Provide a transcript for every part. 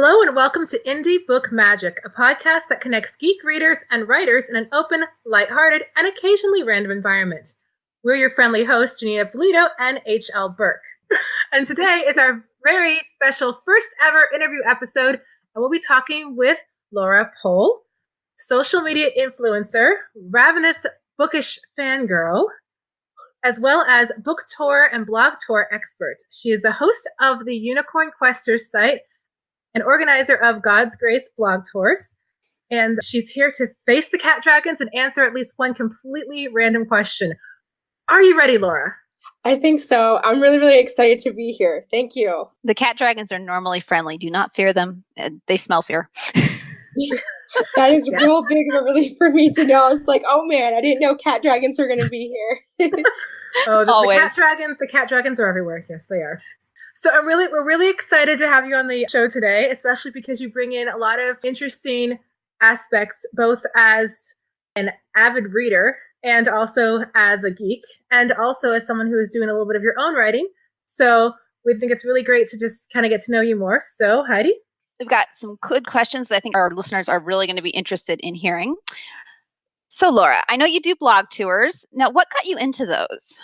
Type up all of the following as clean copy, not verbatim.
Hello and welcome to Indie Book Magic, a podcast that connects geek readers and writers in an open, lighthearted, and occasionally random environment. We're your friendly hosts, Janeen Ippolito and H.L. Burke. And today is our very special first ever interview episode, and we'll be talking with Laura Pohl, social media influencer, ravenous bookish fangirl, as well as book tour and blog tour expert. She is the host of the Unicorn Questers site, an organizer of God's Grace blog tours, and she's here to face the cat dragons and answer at least one completely random question. Are you ready, Laura? I think so. I'm really, really excited to be here. Thank you. The cat dragons are normally friendly. Do not fear them. They smell fear. That is real big of a relief for me to know. It's like, oh man, I didn't know cat dragons were going to be here. The cat dragons are everywhere. Yes, they are. So we're really excited to have you on the show today, especially because you bring in a lot of interesting aspects, both as an avid reader and also as a geek, and also as someone who is doing a little bit of your own writing. So we think it's really great to just kind of get to know you more. So Heidi? We've got some good questions that I think our listeners are really going to be interested in hearing. So Laura, I know you do blog tours. Now, what got you into those?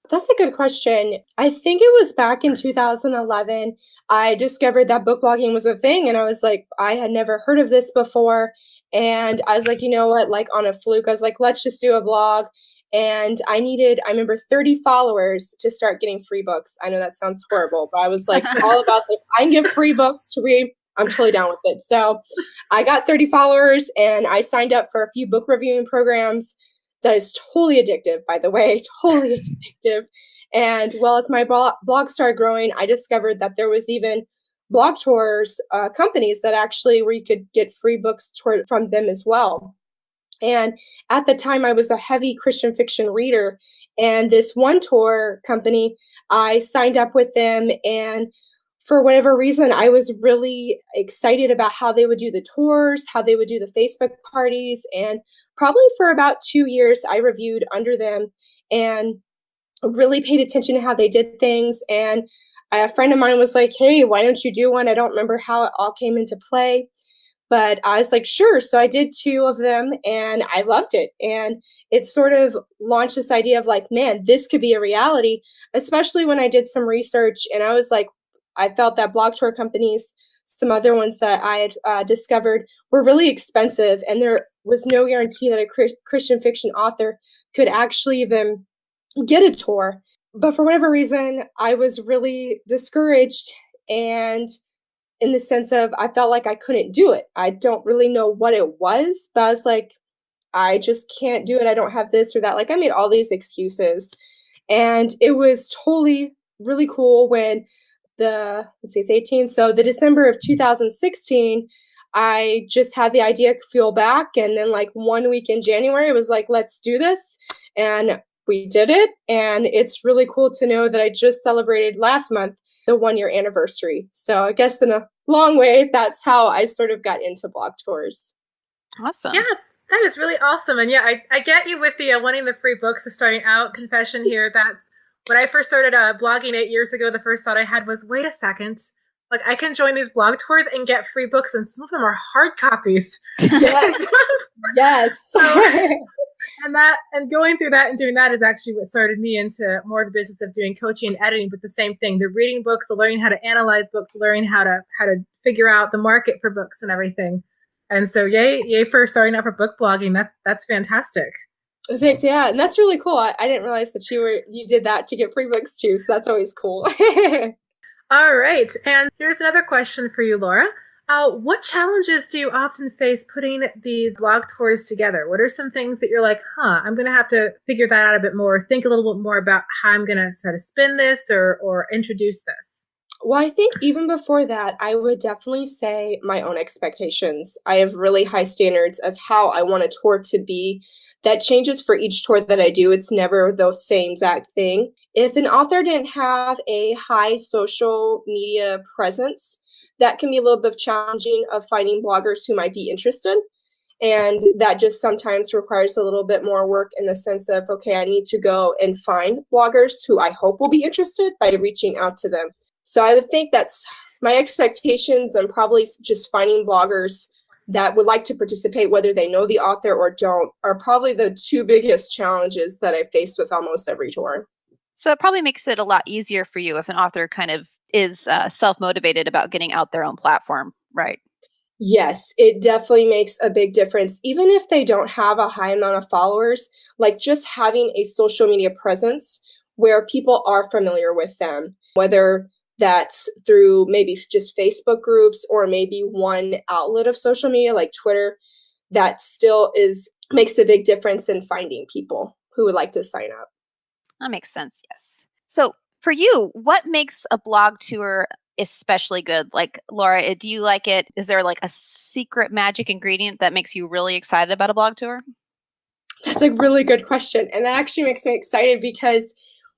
That's a good question. I think it was back in 2011, I discovered that book blogging was a thing. And I was like, I had never heard of this before. And I was like, you know what, like on a fluke, I was like, let's just do a blog. And I remember 30 followers to start getting free books. I know that sounds horrible, but I was like all about like, I can get free books to read. I'm totally down with it. So I got 30 followers and I signed up for a few book reviewing programs. That is totally addictive, by the way, totally addictive. And as my blog started growing, I discovered that there was even blog tours, companies that actually where you could get free books from them as well. And at the time, I was a heavy Christian fiction reader. And this one tour company, I signed up with them. And for whatever reason, I was really excited about how they would do the tours, how they would do the Facebook parties. And probably for about 2 years, I reviewed under them and really paid attention to how they did things. And a friend of mine was like, hey, why don't you do one? I don't remember how it all came into play, but I was like, sure. So I did 2 of them and I loved it. And it sort of launched this idea of like, man, this could be a reality, especially when I did some research. And I was like, I felt that blog tour companies, some other ones that I had discovered were really expensive, and there was no guarantee that a Christian fiction author could actually even get a tour. But for whatever reason, I was really discouraged, and in the sense of I felt like I couldn't do it. I don't really know what it was, but I was like, I just can't do it. I don't have this or that. Like I made all these excuses, and it was totally really cool when it's 18. So the December of 2016, I just had the idea to fuel back. And then like 1 week in January, it was like, let's do this. And we did it. And it's really cool to know that I just celebrated last month the 1-year anniversary. So I guess in a long way, that's how I sort of got into blog tours. Awesome. Yeah, that is really awesome. And yeah, I get you with the wanting the free books. So starting out, confession here, that's when I first started blogging 8 years ago, the first thought I had was, wait a second, like I can join these blog tours and get free books, and some of them are hard copies. Yes. Yes. And going through that and doing that is actually what started me into more of the business of doing coaching and editing. But the same thing, the reading books, the learning how to analyze books, learning how to figure out the market for books and everything. And so yay for starting out for book blogging. That's fantastic. Thanks. Yeah, and that's really cool. I didn't realize that you did that to get free books too. So that's always cool. All right, and here's another question for you, Laura. What challenges do you often face putting these blog tours together? What are some things that you're like, I'm going to have to figure that out a bit more, think a little bit more about how I'm going to try to spin this or introduce this? Well, I think even before that, I would definitely say my own expectations. I have really high standards of how I want a tour to be. That changes for each tour that I do. It's never the same exact thing. If an author didn't have a high social media presence, that can be a little bit challenging of finding bloggers who might be interested. And that just sometimes requires a little bit more work in the sense of, okay, I need to go and find bloggers who I hope will be interested by reaching out to them. So I would think that's My expectations and probably just finding bloggers that would like to participate, whether they know the author or don't, are probably the two biggest challenges that I face with almost every tour. So it probably makes it a lot easier for you if an author kind of is self-motivated about getting out their own platform, right? Yes, it definitely makes a big difference. Even if they don't have a high amount of followers, like just having a social media presence where people are familiar with them, whether that's through maybe just Facebook groups or maybe one outlet of social media like Twitter, that still makes a big difference in finding people who would like to sign up. That makes sense, yes. So for you, what makes a blog tour especially good? Like, Laura, do you like it? Is there like a secret magic ingredient that makes you really excited about a blog tour? That's a really good question. And that actually makes me excited because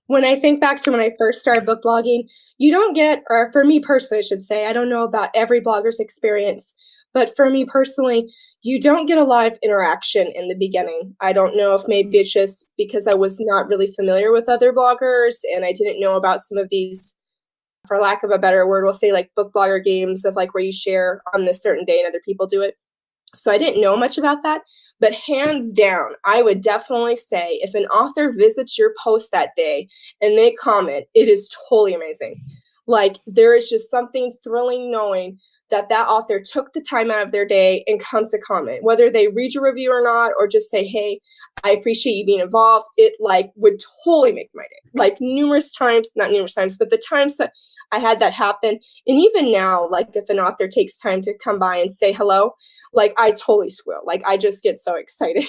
when I think back to when I first started book blogging, you don't get, or for me personally, I should say, I don't know about every blogger's experience, but for me personally, you don't get a lot of interaction in the beginning. I don't know if maybe it's just because I was not really familiar with other bloggers and I didn't know about some of these, for lack of a better word, we'll say like book blogger games of like where you share on this certain day and other people do it. So I didn't know much about that, but hands down, I would definitely say if an author visits your post that day and they comment, it is totally amazing. Like there is just something thrilling knowing that that author took the time out of their day and come to comment, whether they read your review or not, or just say, hey, I appreciate you being involved. It like would totally make my day. Like numerous times, not numerous times, but the times that I had that happen. And even now, like if an author takes time to come by and say hello, like I totally squeal. Like I just get so excited.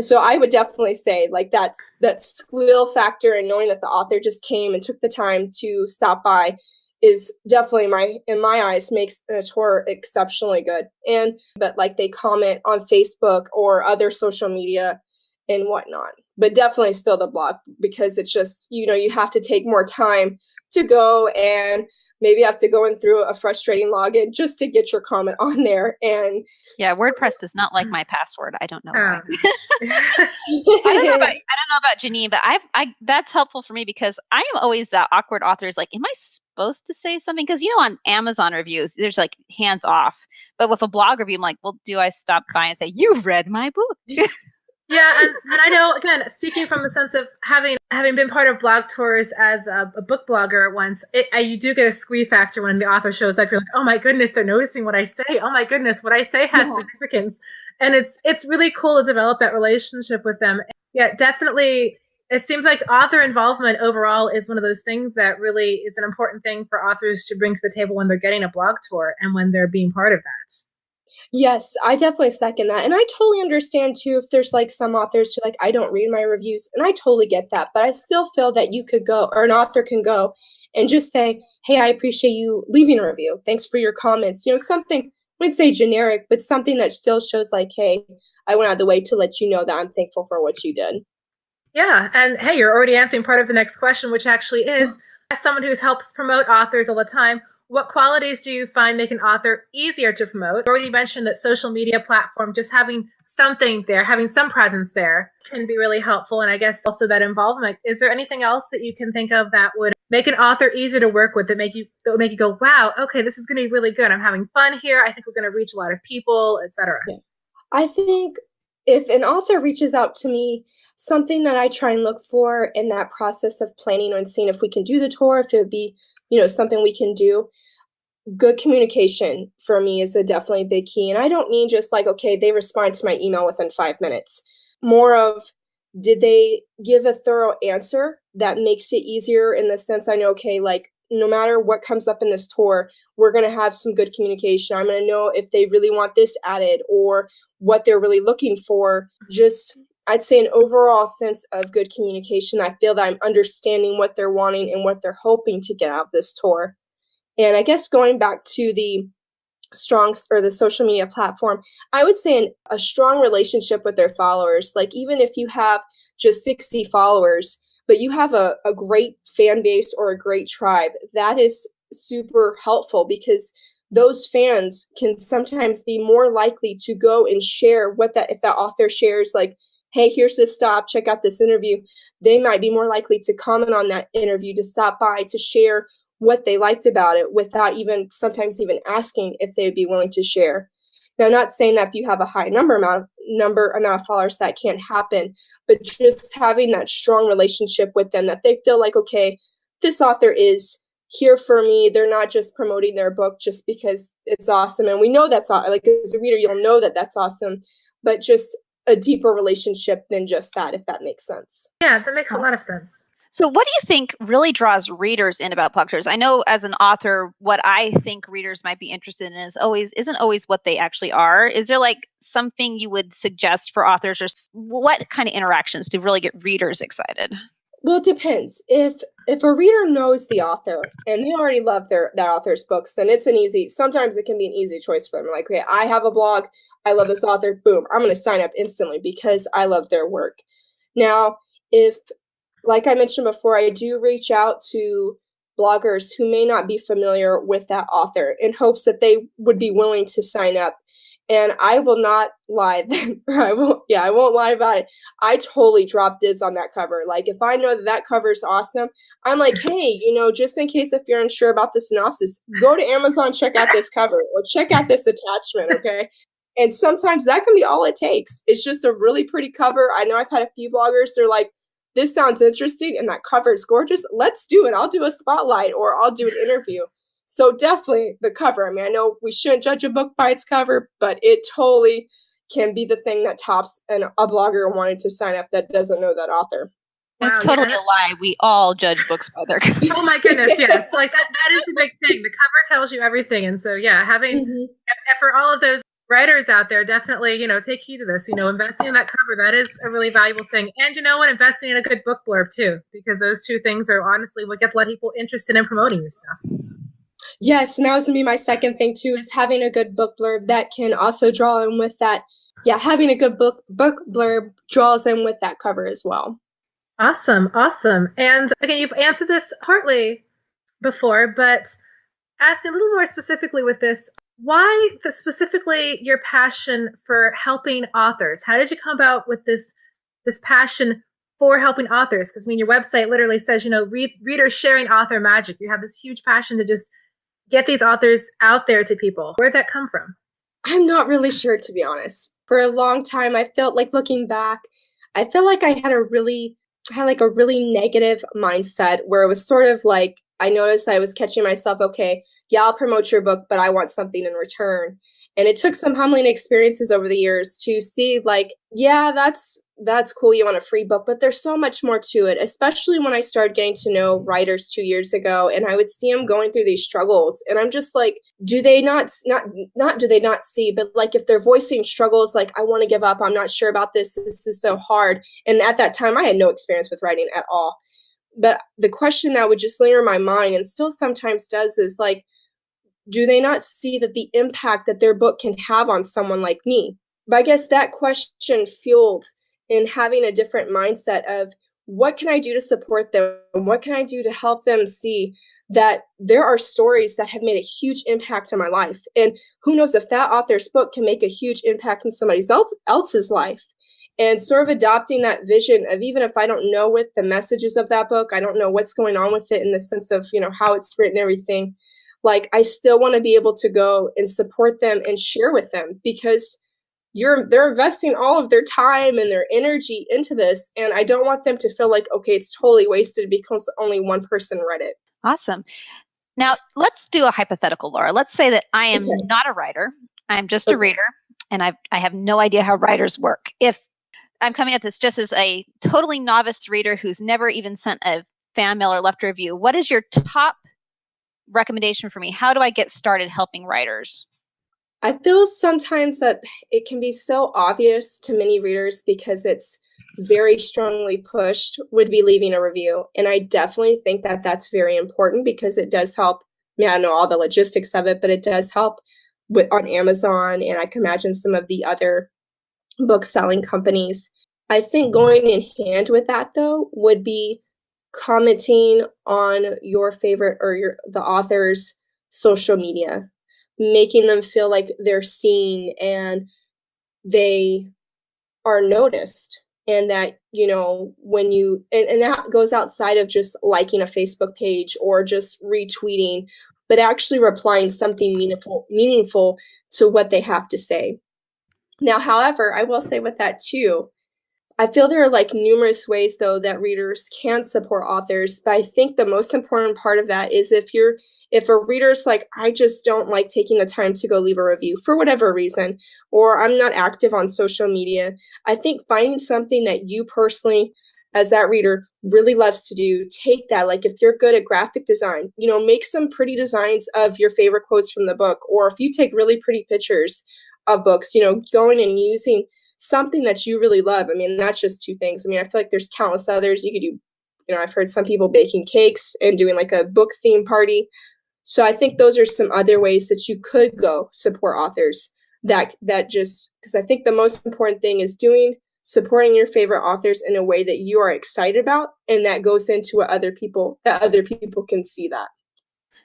So I would definitely say like that squeal factor and knowing that the author just came and took the time to stop by is definitely in my eyes makes a tour exceptionally good. But like they comment on Facebook or other social media and whatnot. But definitely still the blog because it's just, you have to take more time to go and maybe have to go in through a frustrating login just to get your comment on there. And yeah, WordPress does not like my password. I don't know why. I I don't know about Janeen, but I that's helpful for me because I am always that awkward author is like, am I supposed to say something? Because on Amazon reviews, there's like hands off. But with a blog review, I'm like, well, do I stop by and say, you've read my book? Yeah, and I know, again, speaking from the sense of having been part of blog tours as a book blogger once, you do get a squee factor when the author shows up. You're like, oh my goodness, they're noticing what I say. Oh my goodness, what I say has significance. And it's really cool to develop that relationship with them. Yeah, definitely. It seems like author involvement overall is one of those things that really is an important thing for authors to bring to the table when they're getting a blog tour and when they're being part of that. Yes, I definitely second that. And I totally understand too if there's like some authors who like, I don't read my reviews, and I totally get that. But I still feel that you could go, or an author can go and just say, hey, I appreciate you leaving a review. Thanks for your comments. Something, I would say generic, but something that still shows like, hey, I went out of the way to let you know that I'm thankful for what you did. Yeah. And hey, you're already answering part of the next question, which actually is, as someone who helps promote authors all the time, what qualities do you find make an author easier to promote? You already mentioned that social media platform, just having something there, having some presence there can be really helpful. And I guess also that involvement. Is there anything else that you can think of that would make an author easier to work with, that would make you go, wow, okay, this is going to be really good. I'm having fun here. I think we're going to reach a lot of people, etc. Yeah. I think if an author reaches out to me, something that I try and look for in that process of planning and seeing if we can do the tour, if it would be, something we can do. Good communication for me is a definitely big key. And I don't mean just like, okay, they respond to my email within 5 minutes. More of, did they give a thorough answer that makes it easier in the sense I know, okay, like no matter what comes up in this tour, we're going to have some good communication. I'm going to know if they really want this added or what they're really looking for. Just, I'd say an overall sense of good communication. I feel that I'm understanding what they're wanting and what they're hoping to get out of this tour. And I guess going back to the the social media platform, I would say a strong relationship with their followers. Like even if you have just 60 followers, but you have a great fan base or a great tribe, that is super helpful because those fans can sometimes be more likely to go and share if that author shares like, hey, here's this stop, check out this interview. They might be more likely to comment on that interview, to stop by, to share what they liked about it without sometimes even asking if they'd be willing to share. Now, not saying that if you have a high amount of followers that can't happen, but just having that strong relationship with them that they feel like, okay, this author is here for me. They're not just promoting their book just because it's awesome. And we know that's like, as a reader, you'll know that that's awesome, but just a deeper relationship than just that, if that makes sense. Yeah, that makes a lot of sense. So what do you think really draws readers in about publishers? I know as an author, what I think readers might be interested in isn't always what they actually are. Is there like something you would suggest for authors, or what kind of interactions to really get readers excited? Well, it depends. If a reader knows the author and they already love that author's books, then sometimes it can be an easy choice for them. Like, okay, I have a blog, I love this author, boom, I'm going to sign up instantly because I love their work. Now, if, like I mentioned before, I do reach out to bloggers who may not be familiar with that author in hopes that they would be willing to sign up. And I will not lie. I won't lie about it. I totally drop dibs on that cover. Like, if I know that cover is awesome, I'm like, hey, just in case if you're unsure about the synopsis, go to Amazon, check out this cover or check out this attachment, okay? And sometimes that can be all it takes. It's just a really pretty cover. I know I've had a few bloggers, they're like, this sounds interesting and that cover is gorgeous. Let's do it. I'll do a spotlight or I'll do an interview. So definitely the cover. I mean, I know we shouldn't judge a book by its cover, but it totally can be the thing that tops a blogger wanting to sign up that doesn't know that author. It's totally a lie. We all judge books by their cover. Oh my goodness, yes. Like that is the big thing. The cover tells you everything. And so, yeah, for all of those writers out there, definitely, take heed to this. Investing in that cover, that is a really valuable thing. And you know what? Investing in a good book blurb too, because those two things are honestly what gets a lot of people interested in promoting your stuff. Yes, and that was going to be my second thing too, is having a good book blurb that can also draw in with that. Yeah, having a good book blurb draws in with that cover as well. Awesome. And again, you've answered this partly before, but asking a little more specifically with this, why specifically your passion for helping authors? How did you come about with this passion for helping authors? Because your website literally says, readers sharing author magic. You have this huge passion to just get these authors out there to people. Where'd that come from? I'm not really sure, to be honest. For a long time, I felt like, looking back, I felt like I had a really negative mindset where it was sort of like, I noticed I was catching myself, okay, yeah, I'll promote your book, but I want something in return. And it took some humbling experiences over the years to see, like, yeah, that's cool, you want a free book, but there's so much more to it, especially when I started getting to know writers 2 years ago, and I would see them going through these struggles. And I'm just like, do they not do they not see, but like, if they're voicing struggles, like, I want to give up, I'm not sure about this is so hard. And at that time, I had no experience with writing at all. But the question that would just linger in my mind, and still sometimes does, is like, do they not see that the impact that their book can have on someone like me? But I guess that question fueled in having a different mindset of, what can I do to support them? What can I do to help them see that there are stories that have made a huge impact on my life? And who knows if that author's book can make a huge impact in somebody else's life? And sort of adopting that vision of, even if I don't know what the messages of that book, I don't know what's going on with it in the sense of, how it's written and everything, like, I still want to be able to go and support them and share with them, because they're investing all of their time and their energy into this. And I don't want them to feel like, okay, it's totally wasted because only one person read it. Awesome. Now, let's do a hypothetical, Laura. Let's say that I am not a writer. I'm just a reader, and I have no idea how writers work. If I'm coming at this just as a totally novice reader who's never even sent a fan mail or left a review, what is your top recommendation for me? How do I get started helping writers? I feel sometimes that it can be so obvious to many readers, because it's very strongly pushed, would be leaving a review. And I definitely think that that's very important, because it does help. I don't know all the logistics of it, but it does help on Amazon, and I can imagine some of the other book selling companies. I think going in hand with that, though, would be commenting on your favorite or the author's social media, making them feel like they're seen and they are noticed. and that, you know, when you, and that goes outside of just liking a Facebook page or just retweeting, but actually replying something meaningful to what they have to say. Now, however, I will say with that too, I feel there are like numerous ways though that readers can support authors, but I think the most important part of that is if a reader's like, I just don't like taking the time to go leave a review for whatever reason, or I'm not active on social media, I think finding something that you personally, as that reader, really loves to do, take that. Like if you're good at graphic design, you know, make some pretty designs of your favorite quotes from the book, or if you take really pretty pictures of books, you know, going and using something that you really love. I mean, that's just two things. I mean, I feel like there's countless others. You could do, you know, I've heard some people baking cakes and doing like a book theme party. So I think those are some other ways that you could go support authors that just, because I think the most important thing is supporting your favorite authors in a way that you are excited about, and that goes into what other people can see that.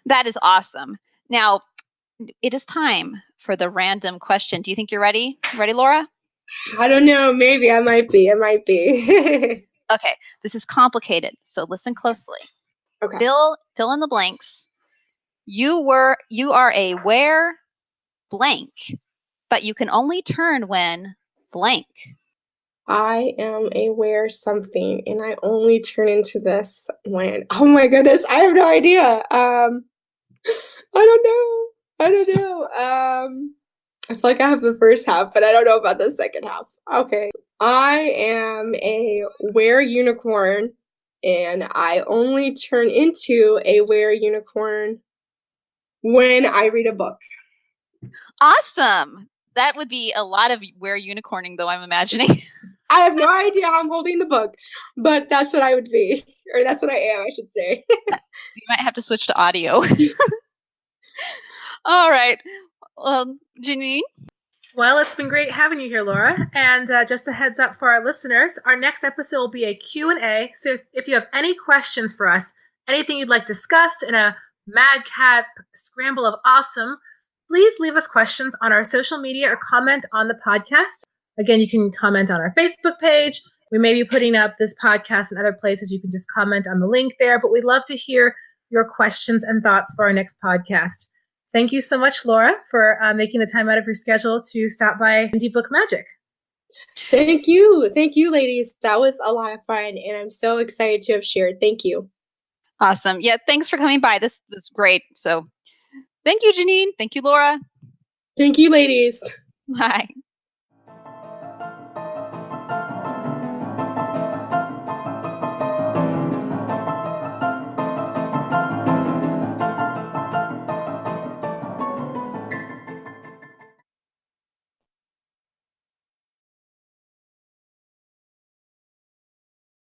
That is awesome. Now, it is time for the random question. Do you think you're ready? Ready, Laura? I don't know. Maybe I might be. Okay, this is complicated, so listen closely. Okay. Fill in the blanks. You are a where blank, but you can only turn when blank. I am a wear something, and I only turn into this when, oh my goodness, I have no idea. I don't know. I feel like I have the first half, but I don't know about the second half. Okay. I am a were unicorn, and I only turn into a were unicorn when I read a book. Awesome. That would be a lot of were unicorning, though, I'm imagining. I have no idea how I'm holding the book, but that's what I would be, or that's what I am, I should say. You might have to switch to audio. All right. Well, Janeen? Well, it's been great having you here, Laura. And just a heads up for our listeners, our next episode will be a Q&A. So if you have any questions for us, anything you'd like discussed in a madcap scramble of awesome, please leave us questions on our social media or comment on the podcast. Again, you can comment on our Facebook page. We may be putting up this podcast in other places. You can just comment on the link there, but we'd love to hear your questions and thoughts for our next podcast. Thank you so much, Laura, for making the time out of your schedule to stop by Indie Book Magic. Thank you. Thank you, ladies. That was a lot of fun, and I'm so excited to have shared. Thank you. Awesome. Yeah, thanks for coming by. This was great. So thank you, Janeen. Thank you, Laura. Thank you, ladies. Bye.